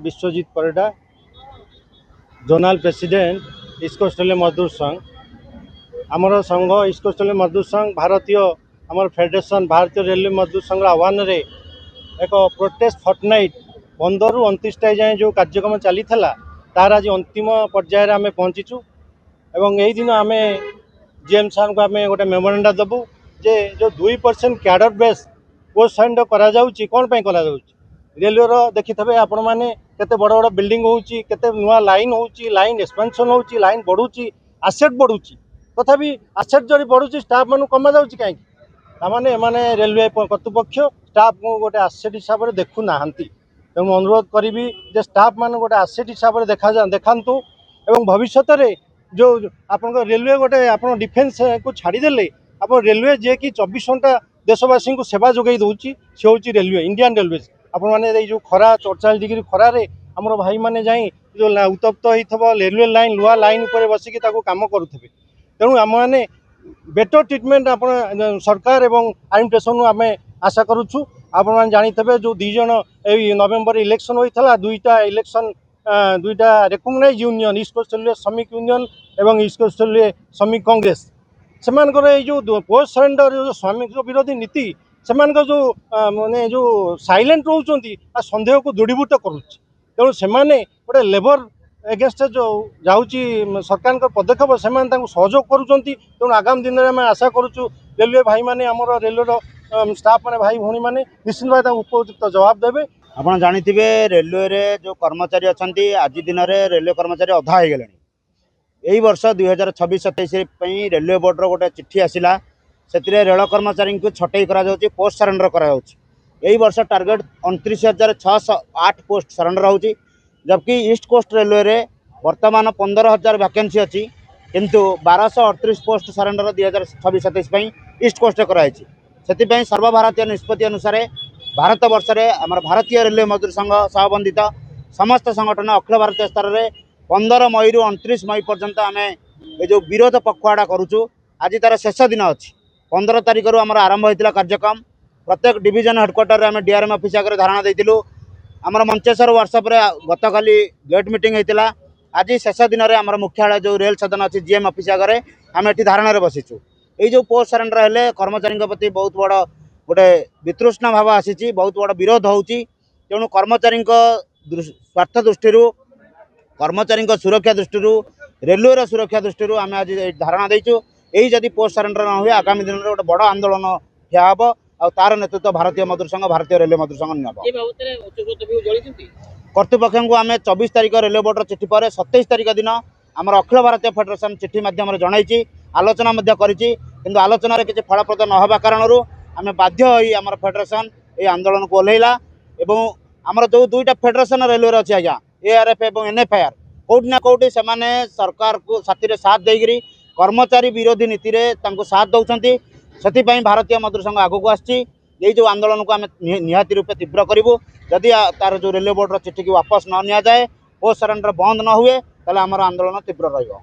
Vishwajeet Parida, zonal president East Coast Railway Mazdoor Sangh. आमर संघ east Coast Railway Mazdoor संघ भारतीय आमर फेडरेशन भारतीय रेलवे मजदूर संघ आह्वान रे एक प्रोटेस्ट फर्टनाइट 15 रु 29 जाए जो कार्यक्रम चली तार आज अंतिम पर्यायर आम पहुँचीचु एवं यही दिन आम जीएम सार को आम गोटे मेमोरेंडा देवु जे जो 2% कैडर बेस पोस्ट फाइंड करा कौन पर करा रेलवे देखी थे आपण मैंने केते बड़ बड़ बिल्डिंग होची केते नुआ लाइन होची लाइन एक्सपेंशन होची लाइन बढ़ुची आसेट बढ़ुची तथापि आसेट जरी बढ़ुची स्टाफ मानु कमा जाउची काई तामाने माने रेलवे कर्तृपक्ष स्टाफ को गोटे आसेट हिसाब से देखु नाहंती तेणु अनुरोध करी जे स्टाफ मान गोटे आसेट हिसाब से देखातु एवं भविष्य में जो आपन रेलवे गोटे आप डिफेन्स को छाड़देले आप रेलवे जे कि 24 घंटा देशवासी को सेवा जोगाई दूसरी से हूँ रेलवे इंडियन रेलवे आपण मैंने जो खरा 44 डिग्री खरार आमर भाई मैंने जाई जो उत्तप्त होता रेलवे लाइन लुआ लाइन उपर बसिकी कम करुवे तेणु आम मैंने बेटर ट्रिटमेंट आप सरकार एवं एडमिनिस्ट्रेशन आम आशा करुचु। आपण जानी थे जो दीज नवेम्बर इलेक्शन होता दुईटा इलेक्शन दुईटा recognise union East Coast Railway Shramik Union एवं East Coast Railway Shramik Congress से जो पोस्ट सरेंडर जो श्रमिक विरोधी नीति से जो माने जो साइलेंट रोचंती सन्देह को दृढ़ीभूत करुच्ची तेणु से गोटे लेबर एगेन्स्ट जो जाऊँगी सरकार पदक्षेप से सहयोग करुँच तेणु आगामी दिन में आम आशा करुचु रेलवे भाई मैंने आमर रेलवे स्टाफ मैंने भाई भौणी मैंने निश्चित भाव उपयुक्त जवाब देवे। आपड़ जानी रेलवे रे जो कर्मचारी अच्छा आज दिन में रेलवे कर्मचारी अधा हो गले यही वर्ष 2026-27 रेलवे बोर्ड रो गोटे चिट्ठी आसला से रेल कर्मचारी को छटई करा पोस्ट सरेंडर करा यही वर्ष टार्गेट 29,608 पोस्ट सरेंडर होची जबकि ईस्ट कोस्ट रेलवे रे वर्तमान 15,000 वैकेंसी अच्छी किंतु 1238 पोस्ट सरेंडर 2026-27 ईस्ट कोस्ट कराई से सर्वभारतीय निष्पत्ति अनुसार भारत वर्ष में आम भारतीय रेलवे मजदूर संघ सहबंधित समस्त संगठन अखिल भारतीय स्तर में 15 मई रु 29 मई पर्यंत आम ये जो विरोध पखुआड़ा करुचु आज तार शेष दिन अच्छी 15 तारिख रु आमर आरंभ होता कार्यक्रम प्रत्येक डिविजन हेडक्वार्टर में डीआरएम ऑफिस आगे धारणा देलु आमर मंचेश्वर वर्कशॉप रे गतकाली गेट मीटिंग होता आज शेष दिन में आमर मुख्यालय जो रेल सदन अच्छी जीएम ऑफिस आगे आम ये धारणा बसीचु ये जो पोस्ट सरेंडर हेले कर्मचारी प्रति बहुत बड़ गोटे वितृष्णा भाव आसी बहुत बड़ विरोध होची तेणु कर्मचारी स्वार्थ दृष्टि कर्मचारी सुरक्षा दृष्टि रेलवे सुरक्षा दृष्टि आम आज धारणा देचु यही जदि पोस्ट सरेंडर न हुए आगामी दिन में गोटे बड़ आंदोलन ठिया हम और तार नेतृत्व भारतीय मजदूर संघ भारतीय रेलवे मजदूर संघ नेब कर्तृपक्ष को आम 24 तारिख रेलवे बोर्ड चिठी पर 27 तारिख दिन आम अखिल भारतीय फेडरेशन चिठी मध्यम जनई आलोचना किंतु आलोचन किसी फलप्रद न होगा कारण आम बाध्य होई आम फेडरेशन ये आंदोलन को ओह्लैला एवं आमर जो दुईटा फेडरेशन रेलवे अच्छी आज्ञा एआरएफ और एनएफआईआर कौटि ना कौटि से सरकार को साथी साथ देकरी कर्मचारी विरोधी नीति रे साथ दौरान से भारतीय मजदूर संघ आगक आसी जो आंदोलन को आम निहाती रूपे तीव्र करूँ जदि तार जो रेलवे बोर्ड चिठी की वापस न नि जाए पोस्ट सरेंडर बंद न हुए ताले आमर आंदोलन तीव्र रहिबो।